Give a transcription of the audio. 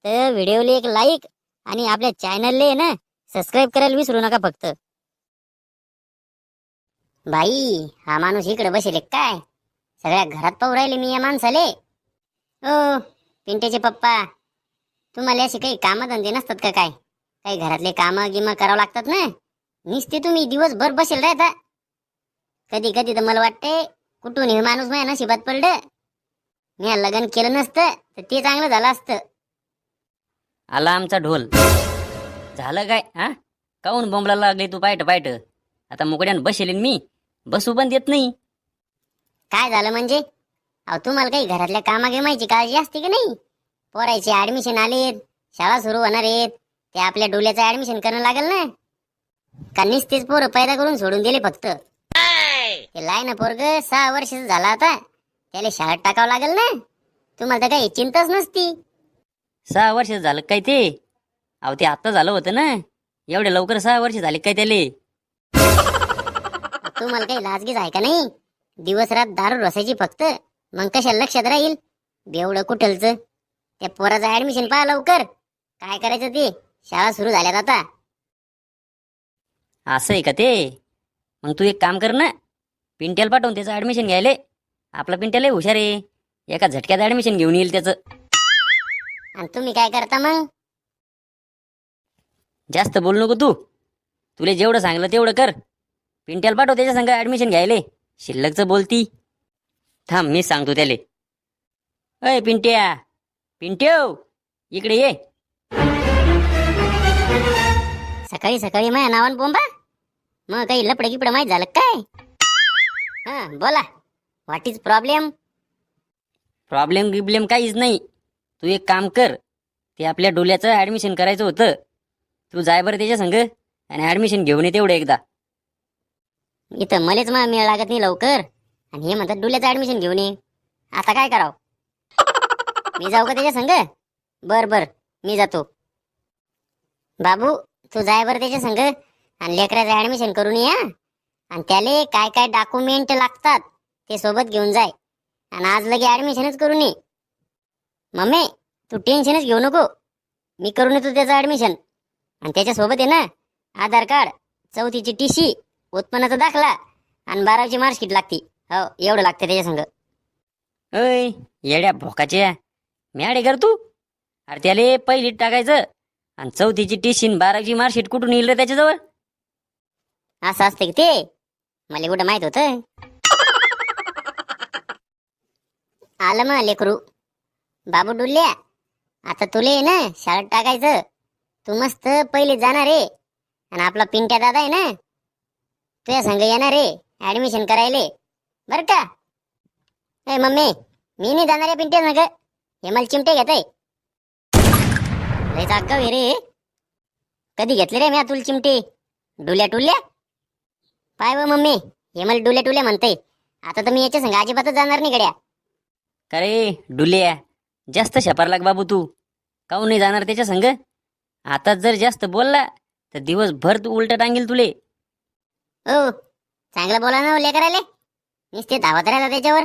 तर व्हिडिओला एक लाईक आणि आपल्या चॅनलला ना सबस्क्राईब करायला विसरू नका फक्त. बाई हा माणूस इकडे बसेल काय? सगळ्या घरात पाहू राहिले मी या माणसाले. ओ पिंट्याचे पप्पा, तुम्हाला असे काही कामधंदे नसतात का काय? काही घरातले कामं गिमं करावं लागतात ना. नुसते तुम्ही दिवसभर बसेल राहता. कधी कधी तर मला वाटते कुठून हे माणूस माझ्या नशिबात पडलं. मी लग्न केलं नसतं तर ते चांगलं झालं असतं. आला आमचा ढोल. झालं काय हा? काऊन बोंबला लागली तू पायट पायट? आता मुकड्यान बसेल मी, बसू पण देत नाही. काय झालं म्हणजे? अहो तुम्हाला काही घरातल्या कामागिमायची काळजी असते की नाही? पोरायचे ऍडमिशन आलेत, शाळा सुरू होणार आहेत, ते आपल्या डोल्याचं ऍडमिशन करणं लागेल ना. का नुसतेच पोरं पैदा करून सोडून दिले फक्त? ते लायना पोरग 6 वर्षाचं झाला आता, त्याला शाळेत टाकावं लागेल ना. तुम्हाला तर काही चिंताच नसती. 6 वर्ष झालं काय ते? अहो ते आत्ता झालं होतं ना. एवढे लवकर 6 वर्ष झाले काय त्याले? तुम्हाला काही लाजगीच आहे का नाही? दिवस रात दारू रसायची फक्त, मग कशा लक्षात राहील? बेवडं कुठलचं. त्या पोराचं ऍडमिशन पहा लवकर. काय करायचं ते? शाळा सुरू झाल्यात आता. असं आहे का ते? मग तू एक काम कर ना, पिंट्याला पाठवून त्याचं ऍडमिशन घ्यायले. आपला पिंट्याला हुशार आहे, एका झटक्यात ऍडमिशन घेऊन येईल त्याचं. आणि तुम्ही काय करता मग? जास्त बोलू नको तू. तुला जेवढं सांगलं तेवढं कर. पिंट्याला पाठव त्याच्या संग ऍडमिशन घ्यायले. शिल्लकचं बोलती. थांब मी सांगतो त्याले. अय पिंट्या, पिंट्यो इकडे ये. सकाळी सकाळी माझ्या नावान बोंबा? मग काही लपडे गिपडे माहित झालं काय? हा बोला, व्हॉट इज प्रॉब्लेम? प्रॉब्लेम गिब्लेम काहीच नाही. तू एक काम कर, ते आपल्या डोल्याचं ऍडमिशन करायचं होतं. तू जाय बरं त्याच्या संग आणि ऍडमिशन घेऊन ये तेवढं एकदा. इथं मलेच मग मेळ लागत नाही लवकर, आणि हे म्हणतात डुल्याचं ऍडमिशन घेऊन ये. आता काय करावं? मी जाऊ का त्याच्या संग? बर बर मी जातो. बाबू तू जाय बरं त्याच्या संग आणि लेकराचं ऍडमिशन करून ये. आणि त्याले काय काय डॉक्युमेंट लागतात ते सोबत घेऊन जाय. आणि आज लगे ऍडमिशनच करून ये. मम्मी तू टेन्शनच घेऊ नको, मी करून येतो त्याचं ऍडमिशन. आणि त्याच्या सोबत आहे ना आधार कार्ड, 4थीची टीसी, उत्पन्नाचा दाखला आणि 12वीची मार्कशीट लागती. हो एवढं लागतं त्याच्या संग. अय येड्या भोकाच्या, मॅडे कर तू. अरे त्याले पहिलीत टाकायचं आणि 4थीची टीशी 12वीची मार्कशीट कुठून येईल रे त्याच्याजवळ? असं असतं की ते? मला कुठं माहित होतं. आलं मग लेकरू. बाबू डुल्ल्या, आता तुले ना शाळेत टाकायचं. तू मस्त पहिले जाणार रे, आणि आपला पिंट्या दादा आहे ना तुझ्या संग येणार रे ऍडमिशन करायले, बर का? ए मम्मी, मी नाही जाणार आहे पिंट्या संग. हे मला चिमटे घेत आहे. लय जागाव रे. कधी घेतले रे मी तुला चिमटे? डुल्या टुल्या पाय व मम्मी, हे मला डुल्या टुल्या म्हणते. आता तर मी याच्या संग अजिबातच जाणार नाही गड्या. का रे डुल्या, जास्त शपार लाग बाबू तू. काऊन नाही जाणार त्याच्या संग? आता जर जास्त बोलला तर दिवसभर तू उलट टांगेल तुले. ओ चांगलं बोला ना लेकराले, नुसते धावत राहता त्याच्यावर.